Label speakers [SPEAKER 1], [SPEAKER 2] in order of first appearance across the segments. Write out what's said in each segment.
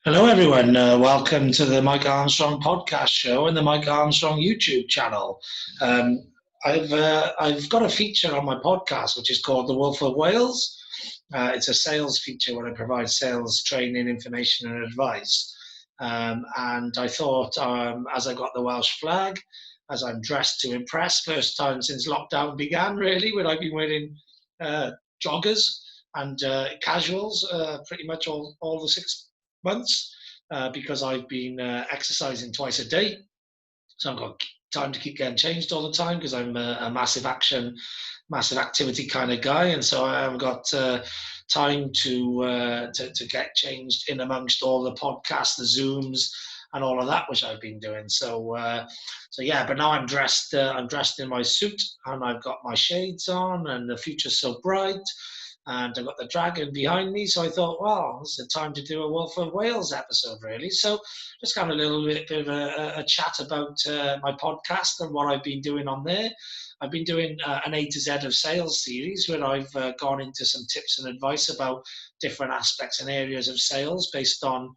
[SPEAKER 1] Hello, everyone. Welcome to the Mike Armstrong podcast show and the Mike Armstrong YouTube channel. Um, I've got a feature on my podcast which is called The Wolf of Wales. It's a sales feature where I provide sales training, information, and advice. And I thought, as I got the Welsh flag, as I'm dressed to impress, first time since lockdown began, really, when I've been wearing uh, joggers and casuals pretty much all the 6 months because I've been exercising twice a day. So I've got time to keep getting changed all the time because I'm a massive action, massive activity kind of guy, and so I haven't got time to get changed in amongst all the podcasts, the Zooms, and all of that, which I've been doing. So yeah. But now I'm dressed. I'm dressed in my suit, and I've got my shades on, and the future's so bright. And I've got the dragon behind me, so I thought, well, it's the time to do a Wolf of Wales episode, really. So just kind of a little bit of a chat about my podcast and what I've been doing on there. I've been doing an A to Z of sales series where I've gone into some tips and advice about different aspects and areas of sales based on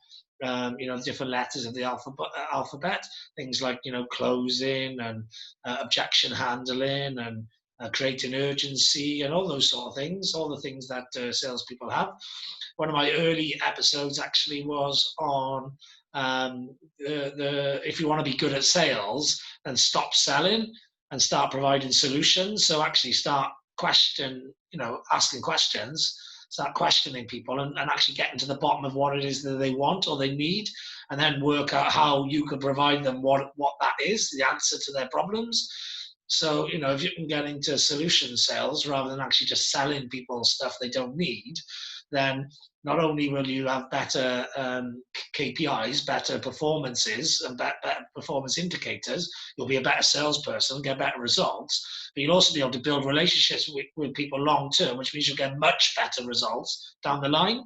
[SPEAKER 1] different letters of the alphabet, things like, closing and objection handling and creating urgency and all those sort of things, all the things that salespeople have. One of my early episodes actually was on the if you want to be good at sales, then stop selling and start providing solutions. So actually start asking questions, start questioning people and actually getting to the bottom of what it is that they want or they need, and then work out how you can provide them what that is, the answer to their problems. So, if you can get into solution sales rather than actually just selling people stuff they don't need, then not only will you have better KPIs, better performances, and better performance indicators, you'll be a better salesperson, get better results, but you'll also be able to build relationships with people long term, which means you'll get much better results down the line.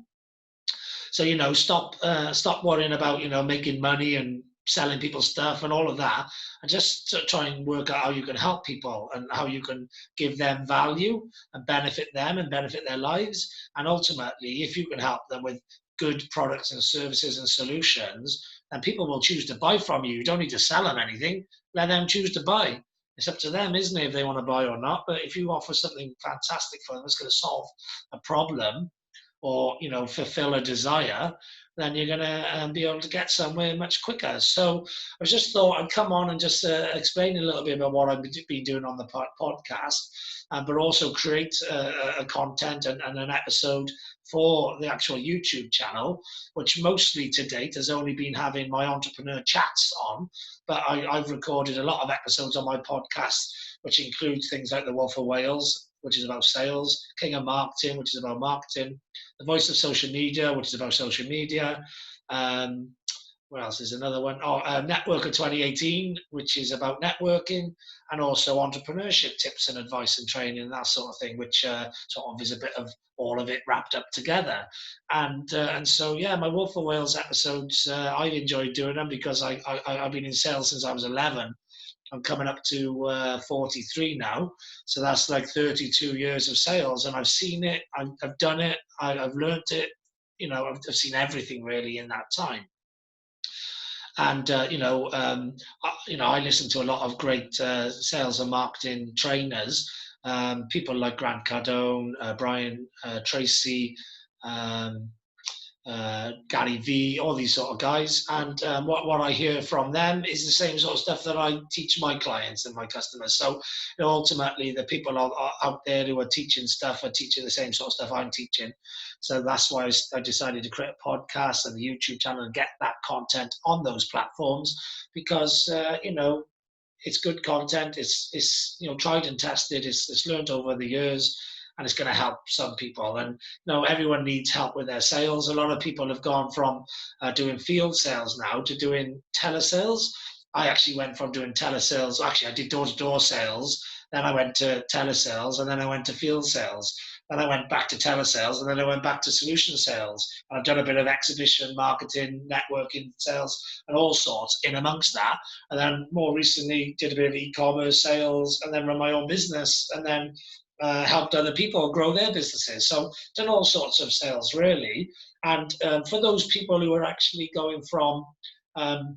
[SPEAKER 1] So, stop worrying about, making money and selling people stuff and all of that, and just try and work out how you can help people and how you can give them value and benefit them and benefit their lives. And ultimately, if you can help them with good products and services and solutions, then people will choose to buy from you. You don't need to sell them anything. Let them choose to buy. It's up to them, isn't it, if they want to buy or not? But if you offer something fantastic for them that's going to solve a problem or fulfill a desire, then you're going to be able to get somewhere much quicker. So I just thought I'd come on and just explain a little bit about what I've been doing on the podcast, but also create a content and an episode for the actual YouTube channel, which mostly to date has only been having my entrepreneur chats on. But I've recorded a lot of episodes on my podcast, which includes things like the Wolf of Wales, which is about sales, King of Marketing, which is about marketing, the Voice of Social Media, which is about social media. What else is another one? Networker 2018, which is about networking, and also entrepreneurship tips and advice and training and that sort of thing, which sort of is a bit of all of it wrapped up together. And so, yeah, my Wolf of Wales episodes, I've enjoyed doing them because I've been in sales since I was 11. I'm coming up to 43 now, so that's like 32 years of sales, and I've seen it, I've done it, I've learned it, I've seen everything really in that time. And I listen to a lot of great sales and marketing trainers, people like Grant Cardone, Brian Tracy, um, Gary V, all these sort of guys. And what I hear from them is the same sort of stuff that I teach my clients and my customers. So ultimately, the people out there who are teaching stuff are teaching the same sort of stuff I'm teaching. So that's why I decided to create a podcast and the YouTube channel and get that content on those platforms because, it's good content. It's tried and tested. It's learned over the years, and it's going to help some people. And everyone needs help with their sales. A lot of people have gone from doing field sales now to doing telesales. I actually went from doing telesales. Actually, I did door-to-door sales. Then I went to telesales, and then I went to field sales. Then I went back to telesales, and then I went back to solution sales. And I've done a bit of exhibition, marketing, networking, sales, and all sorts in amongst that. And then more recently, did a bit of e-commerce sales, and then run my own business. And then helped other people grow their businesses. So done all sorts of sales really. And for those people who are actually um,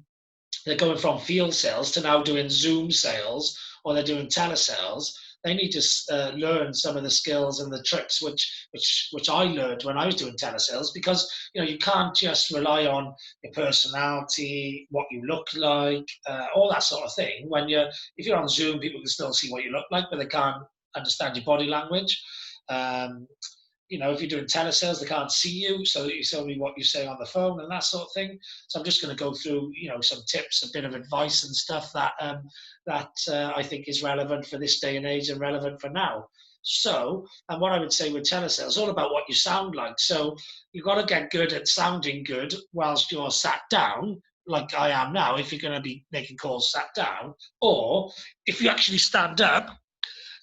[SPEAKER 1] going from field sales to now doing Zoom sales, or they're doing telesales, they need to learn some of the skills and the tricks which I learned when I was doing telesales, because you can't just rely on your personality, what you look like, all that sort of thing. If you're on Zoom, people can still see what you look like, but they can't understand your body language. Um, if you're doing telesales, they can't see you, so it's only what you say on the phone and that sort of thing. So I'm just going to go through, some tips, a bit of advice and stuff that I think is relevant for this day and age and relevant for now. So, and what I would say with telesales, all about what you sound like. So you've got to get good at sounding good whilst you're sat down, like I am now, if you're going to be making calls sat down, or if you actually stand up.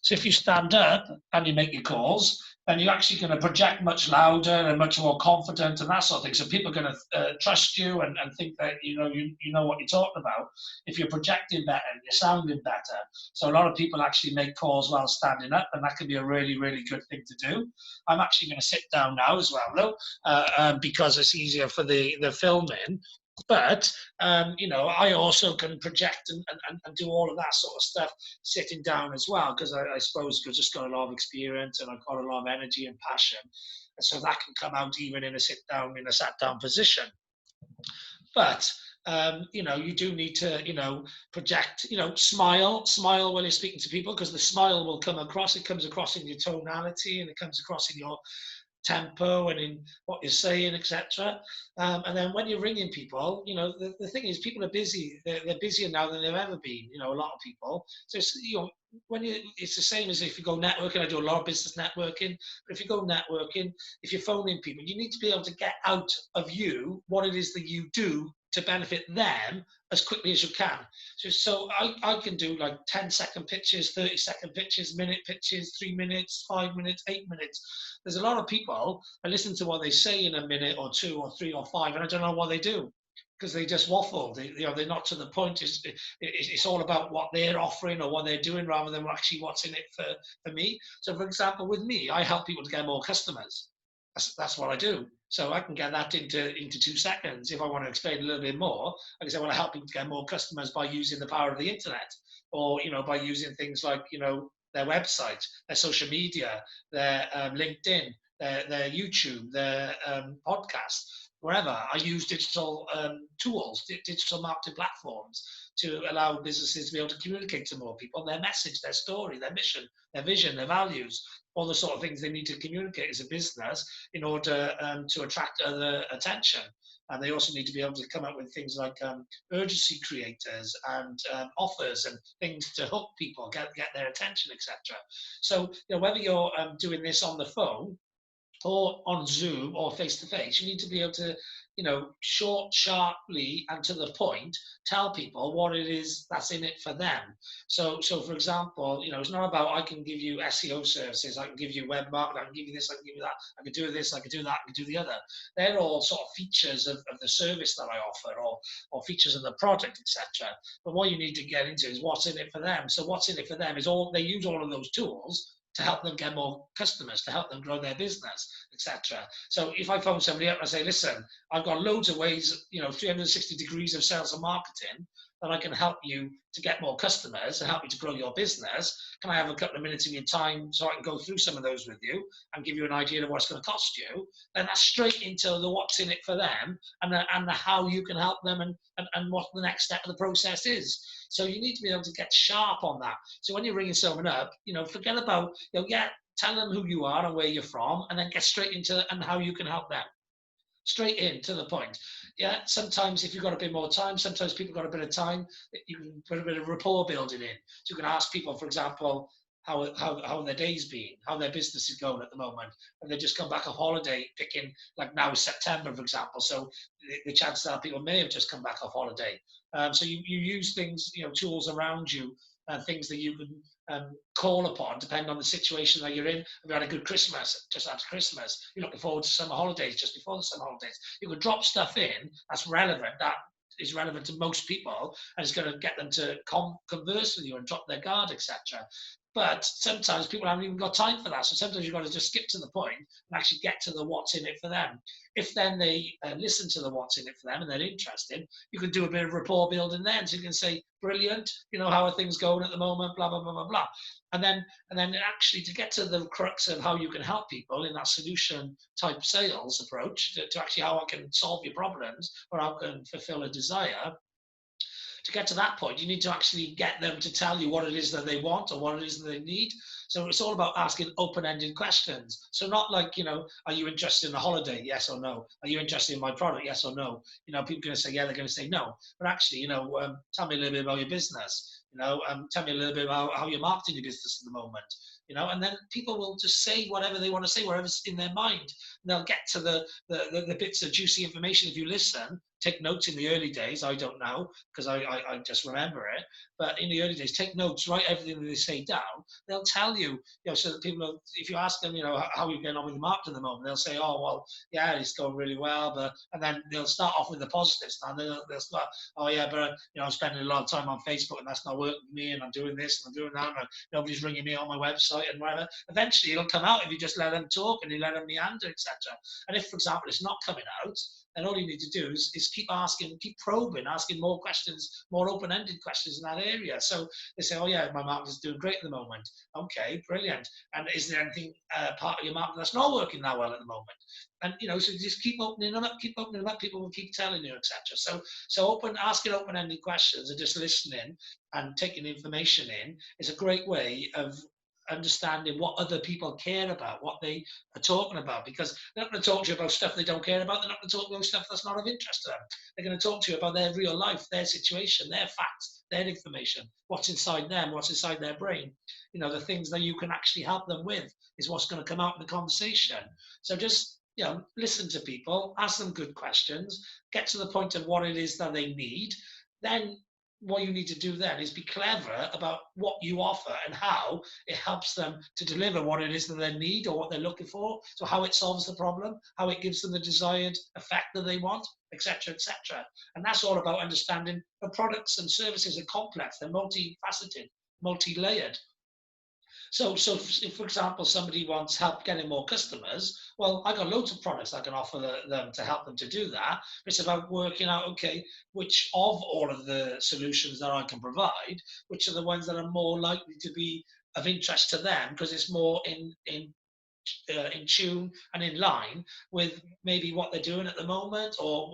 [SPEAKER 1] So if you stand up and you make your calls, then you're actually going to project much louder and much more confident and that sort of thing. So people are going to trust you and think that you know what you're talking about if you're projecting better and you're sounding better. So a lot of people actually make calls while standing up, and that can be a really, really good thing to do. I'm actually going to sit down now as well, though, because it's easier for the filming. But I also can project and do all of that sort of stuff sitting down as well, because I suppose I've just got a lot of experience and I've got a lot of energy and passion, and so that can come out even in a sat down position. But you do need to project, smile when you're speaking to people, because the smile will come across. It comes across in your tonality, and it comes across in your tempo and in what you're saying, etc. And then when you're ringing people, the thing is, people are busy. They're busier now than they've ever been. A lot of people. So it's the same as if you go networking. I do a lot of business networking, but if you go networking, if you're phoning people, you need to be able to get out of you what it is that you do to benefit them as quickly as you can. So I can do like 10-second pitches, 30-second pitches, minute pitches, 3 minutes, 5 minutes, 8 minutes. There's a lot of people, I listen to what they say in a minute or 2 or 3 or 5, and I don't know what they do, because they just waffle. They're not to the point. It's all about what they're offering or what they're doing, rather than actually what's in it for me. So for example, with me, I help people to get more customers. That's what I do. So I can get that into 2 seconds. If I want to explain a little bit more, I can say, well, I help people to get more customers by using the power of the internet, or by using things like their website, their social media, their LinkedIn, their YouTube, their podcast, wherever. I use digital tools, digital marketing platforms, to allow businesses to be able to communicate to more people their message, their story, their mission, their vision, their values, all the sort of things they need to communicate as a business in order to attract other attention. And they also need to be able to come up with things like urgency creators and offers and things to hook people, get their attention, etc. So whether you're doing this on the phone or on Zoom or face to face, you need to be able to, short, sharply, and to the point, tell people what it is that's in it for them. So for example, it's not about, I can give you SEO services, I can give you web marketing, I can give you this, I can give you that, I can do this, I can do that, I can do the other. They're all sort of features of the service that I offer, or features of the product, etc. But what you need to get into is what's in it for them. So what's in it for them is they use all of those tools to help them get more customers, to help them grow their business, etc. So if I phone somebody up and I say, listen, I've got loads of ways, 360 degrees of sales and marketing that I can help you to get more customers and help you to grow your business. Can I have a couple of minutes of your time so I can go through some of those with you and give you an idea of what it's going to cost you? Then that's straight into the what's in it for them, and the how you can help them, and what the next step of the process is. So you need to be able to get sharp on that. So when you're ringing someone up, forget about, tell them who you are and where you're from, and then get straight into and how you can help them. Straight in to the point. Yeah, sometimes if you've got a bit more time, sometimes people got a bit of time, you can put a bit of rapport building in. So you can ask people, for example, how their day's been, how their business is going at the moment, and they just come back off holiday, picking, like now is September, for example. So the chances are people may have just come back off holiday. So you use things, tools around you, and things that you can call upon, depending on the situation that you're in. If you had a good Christmas, just after Christmas, you're looking forward to summer holidays, just before the summer holidays. You could drop stuff in that's relevant, that is relevant to most people, and it's going to get them to converse with you and drop their guard, etc. But sometimes people haven't even got time for that. So sometimes you've got to just skip to the point and actually get to the what's in it for them. If then they listen to the what's in it for them and they're interested, you can do a bit of rapport building then. So you can say, brilliant, how are things going at the moment, blah, blah, blah, blah, blah. And then actually to get to the crux of how you can help people in that solution type sales approach to actually how I can solve your problems or how I can fulfill a desire, to get to that point, you need to actually get them to tell you what it is that they want or what it is that they need. So it's all about asking open-ended questions. So not like, are you interested in a holiday? Yes or no. Are you interested in my product? Yes or no. People are going to say, yeah, they're going to say no. But actually, tell me a little bit about your business. Tell me a little bit about how you're marketing your business at the moment. And then people will just say whatever they want to say, whatever's in their mind. And they'll get to the bits of juicy information if you listen. Take notes in the early days. I don't know because I just remember it. But in the early days, take notes, write everything that they say down. They'll tell you, so that people, if you ask them, how are you getting on with the market at the moment, they'll say, oh, well, yeah, it's going really well. And then they'll start off with the positives. Now they'll start, oh, yeah, but, I'm spending a lot of time on Facebook and that's not working for me. And I'm doing this and I'm doing that. And nobody's ringing me on my website and whatever. Eventually it'll come out if you just let them talk and you let them meander, etc. And if, for example, it's not coming out, then all you need to do is keep asking, keep probing, asking more questions, more open-ended questions in that area. So they say, oh yeah, my market is doing great at the moment. Okay, brilliant. And is there anything part of your market that's not working that well at the moment? And so just keep opening them up, keep opening them up. People will keep telling you, etc. So asking open-ended questions and just listening and taking information in is a great way of understanding what other people care about, what they are talking about, because they're not going to talk to you about stuff they don't care about. They're not going to talk about stuff that's not of interest to them. They're going to talk to you about their real life, their situation, their facts, their information, what's inside them, what's inside their brain. The things that you can actually help them with is what's going to come out in the conversation. So just listen to people, ask them good questions, get to the point of what it is that they need. Then what you need to do then is be clever about what you offer and how it helps them to deliver what it is that they need or what they're looking for. So how it solves the problem, how it gives them the desired effect that they want, etc., etc. And that's all about understanding the products and services are complex, they're multifaceted, multi-layered. So if, for example, somebody wants help getting more customers, well, I got loads of products I can offer them to help them to do that. It's about working out, okay, which of all of the solutions that I can provide, which are the ones that are more likely to be of interest to them because it's more in tune and in line with maybe what they're doing at the moment or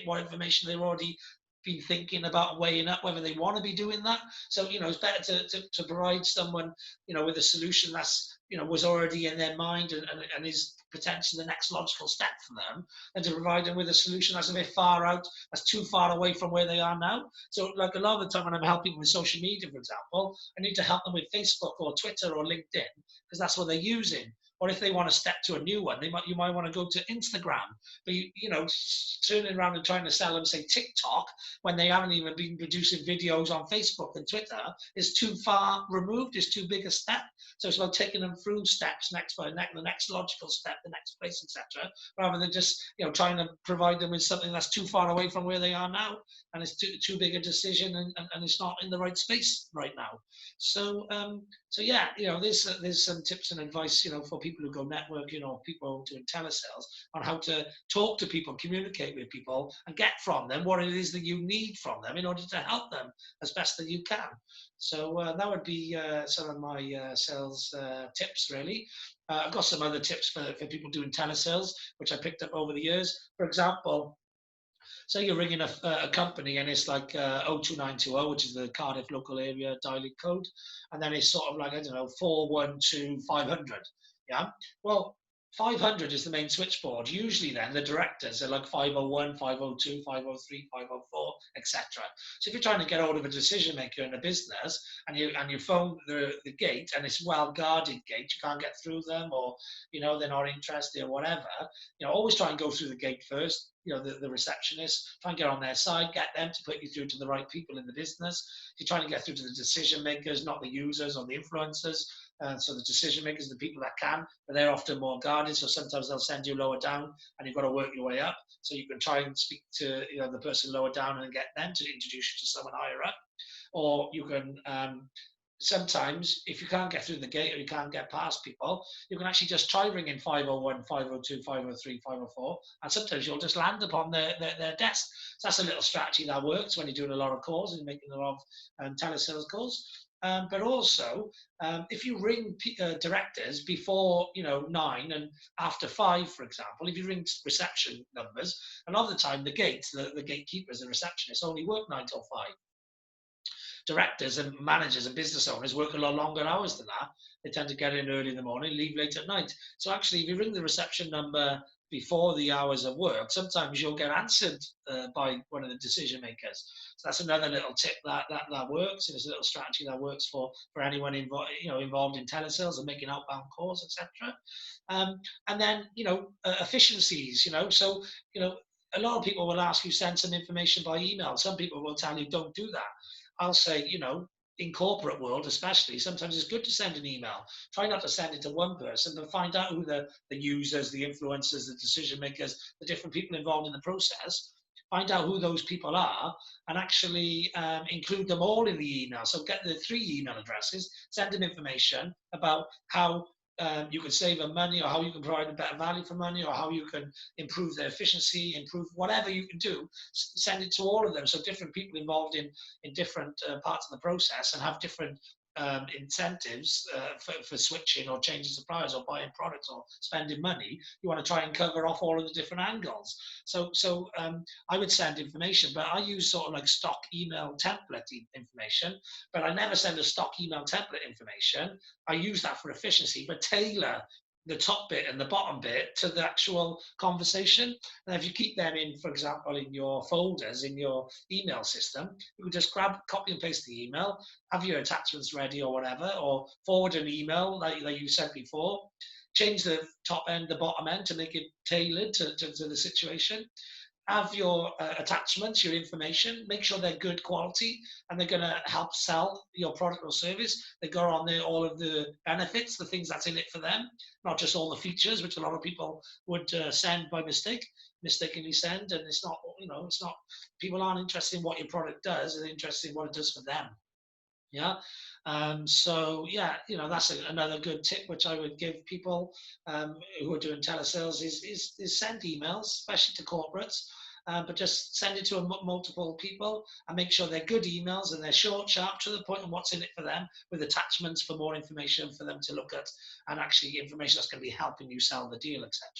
[SPEAKER 1] what information they've already been thinking about weighing up whether they want to be doing that. So it's better to provide someone with a solution that's was already in their mind and is potentially the next logical step for them, than to provide them with a solution that's a bit far out, that's too far away from where they are now. So like a lot of the time when I'm helping with social media, for example, I need to help them with Facebook or Twitter or LinkedIn because that's what they're using. Or if they want to step to a new one, you might want to go to Instagram. But turning around and trying to sell them, say, TikTok, when they haven't even been producing videos on Facebook and Twitter, is too far removed, is too big a step. So it's about taking them through steps, the next logical step, the next place, etc., rather than just trying to provide them with something that's too far away from where they are now, and it's too big a decision, and it's not in the right space right now. So yeah, there's some tips and advice, for people who go networking or people doing telesales on how to talk to people, communicate with people, and get from them what it is that you need from them in order to help them as best that you can. So that would be some of my sales tips, really. I've got some other tips for people doing telesales, which I picked up over the years. For example, say you're ringing a company and it's like 02920, which is the Cardiff local area dialing code, and then it's sort of like, I don't know, 412 500. Yeah. Well, 500 is the main switchboard. Usually then the directors are like 501, 502, 503, 504, etc. So if you're trying to get hold of a decision maker in a business and you phone the gate and it's well guarded gate, you can't get through them, or they're not interested or whatever, always try and go through the gate first. The receptionist, try and get on their side, get them to put you through to the right people in the business. You're trying to get through to the decision makers, not the users or the influencers. So the decision makers, the people that can, but they're often more guarded. So sometimes they'll send you lower down, and you've got to work your way up. So you can try and speak to the person lower down and get them to introduce you to someone higher up, or you can sometimes if you can't get through the gate or you can't get past people, you can actually just try ringing 501, 502, 503, 504, and sometimes you'll just land upon their desk. So that's a little strategy that works when you're doing a lot of calls and making a lot of telesales calls. But also, if you ring directors before 9 and after 5, for example, if you ring reception numbers, a lot of the time the gatekeepers and receptionists only work 9 till 5. Directors and managers and business owners work a lot longer hours than that. They tend to get in early in the morning, leave late at night. So actually, if you ring the reception number before the hours of work, sometimes you'll get answered by one of the decision makers. So that's another little tip that works, and it's a little strategy that works for anyone involved in telesales and making outbound calls, etc. And then efficiencies. So a lot of people will ask you send some information by email. Some people will tell you don't do that. I'll say, in corporate world especially, sometimes it's good to send an email. Try not to send it to one person, but find out who the users, the influencers, the decision makers, the different people involved in the process. Find out who those people are and actually include them all in the email. So get the 3 email addresses, send them information about how you can save them money, or how you can provide a better value for money, or how you can improve their efficiency, improve whatever you can do. Send it to all of them, so different people involved in different parts of the process and have different incentives for switching or changing suppliers or buying products or spending money. You want to try and cover off all of the different angles. So I would send information, but I use sort of like stock email template information, but I never send a stock email template information. I use that for efficiency, but tailor the top bit and the bottom bit to the actual conversation. And if you keep them in, for example, in your folders, in your email system, you can just copy and paste the email, have your attachments ready or whatever, or forward an email like you sent before, change the top end, the bottom end to make it tailored to the situation. Have your attachments, your information, make sure they're good quality and they're going to help sell your product or service. They go on there, all of the benefits, the things that's in it for them, not just all the features, which a lot of people would send by mistakenly send. And it's not, people aren't interested in what your product does, they're interested in what it does for them. Yeah. So yeah, that's another good tip which I would give people who are doing telesales is send emails, especially to corporates, but just send it to multiple people and make sure they're good emails and they're short, sharp, to the point, and what's in it for them, with attachments for more information for them to look at, and actually information that's going to be helping you sell the deal, etc.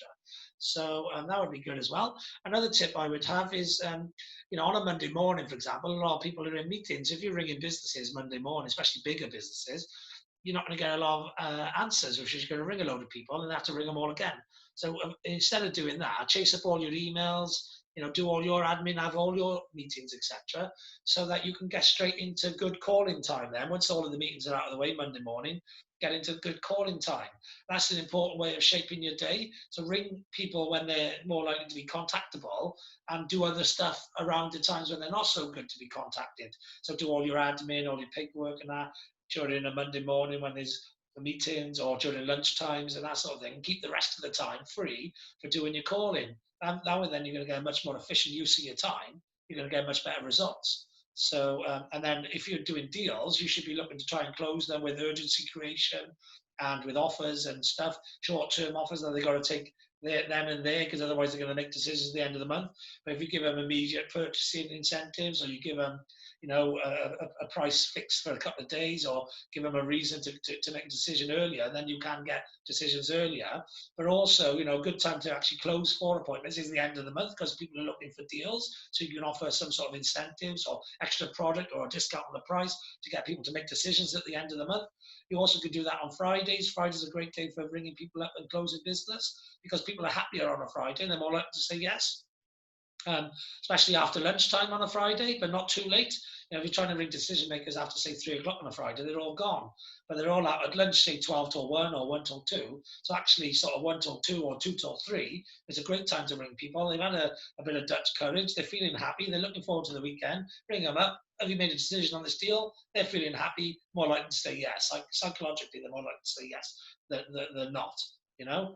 [SPEAKER 1] So that would be good as well. Another tip I would have is on a Monday morning, for example, a lot of people are in meetings. If you're ringing businesses Monday morning, especially bigger businesses, you're not going to get a lot of answers, which is going to ring a load of people and have to ring them all again. So instead of doing that, chase up all your emails, do all your admin, have all your meetings, etc., so that you can get straight into good calling time. Then, once all of the meetings are out of the way Monday morning, get into good calling time. That's an important way of shaping your day. So ring people when they're more likely to be contactable, and do other stuff around the times when they're not so good to be contacted. So do all your admin, all your paperwork and that during a Monday morning when there's the meetings, or during lunch times and that sort of thing. And keep the rest of the time free for doing your calling. And that way then you're going to get a much more efficient use of your time. You're going to get much better results. So, and then if you're doing deals, you should be looking to try and close them with urgency creation and with offers and stuff, short-term offers that they got to take then and there, because otherwise they're going to make decisions at the end of the month. But if you give them immediate purchasing incentives, or you give them a price fixed for a couple of days, or give them a reason to make a decision earlier, then you can get decisions earlier. But also, a good time to actually close for appointments is the end of the month, because people are looking for deals. So you can offer some sort of incentives or extra product or a discount on the price to get people to make decisions at the end of the month. You also could do that on Fridays. Friday's a great day for ringing people up and closing business, because people are happier on a Friday and they're more likely to say yes. Especially after lunchtime on a Friday, but not too late. If you're trying to ring decision makers after, say, 3 o'clock on a Friday, they're all gone. But they're all out at lunch, say 12 till 1 or 1 till 2. So actually, sort of 1 till 2 or 2 till 3 is a great time to ring people. They've had a bit of Dutch courage. They're feeling happy. They're looking forward to the weekend. Ring them up. Have you made a decision on this deal? They're feeling happy, more likely to say yes. Psychologically, they're more likely to say yes than not.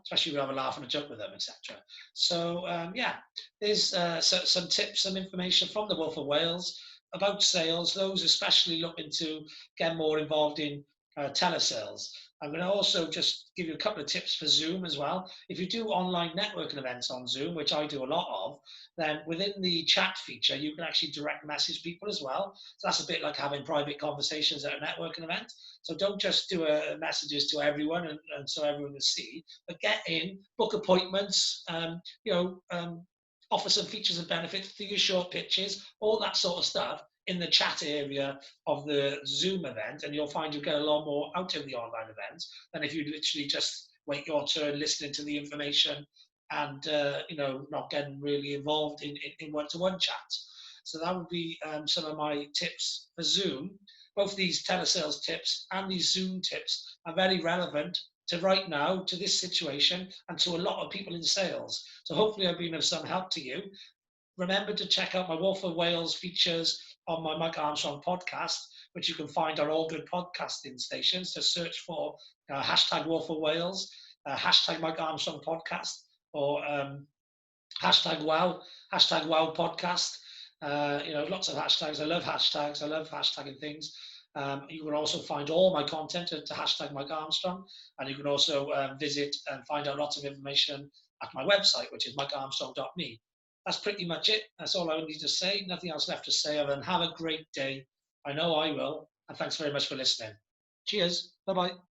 [SPEAKER 1] Especially if you have a laugh and a joke with them, etc. So yeah, there's some tips, some information from the Wolf of Wales. about sales, those especially looking to get more involved in telesales. I'm going to also just give you a couple of tips for Zoom as well. If you do online networking events on Zoom, which I do a lot of, then within the chat feature, you can actually direct message people as well. So that's a bit like having private conversations at a networking event. So don't just do messages to everyone and so everyone can see, but get in, book appointments, offer some features and benefits, do your short pitches, all that sort of stuff in the chat area of the Zoom event, and you'll find you get a lot more out of the online event than if you literally just wait your turn listening to the information and not getting really involved in one-to-one chats. So that would be some of my tips for Zoom. Both these telesales tips and these Zoom tips are very relevant to right now, to this situation, and to a lot of people in sales. So hopefully I've been of some help to you. Remember to check out my Wolf of Wales features on my Mike Armstrong podcast, which you can find on all good podcasting stations. Just search for hashtag Wolf of Wales, hashtag Mike Armstrong podcast, or hashtag wow podcast. Lots of hashtags. I love hashtags. I love hashtagging things. You can also find all my content at hashtag Mike Armstrong, and you can also visit and find out lots of information at my website, which is mikearmstrong.me. That's pretty much it. That's all I need to say. Nothing else left to say other than have a great day. I know I will. And thanks very much for listening. Cheers. Bye-bye.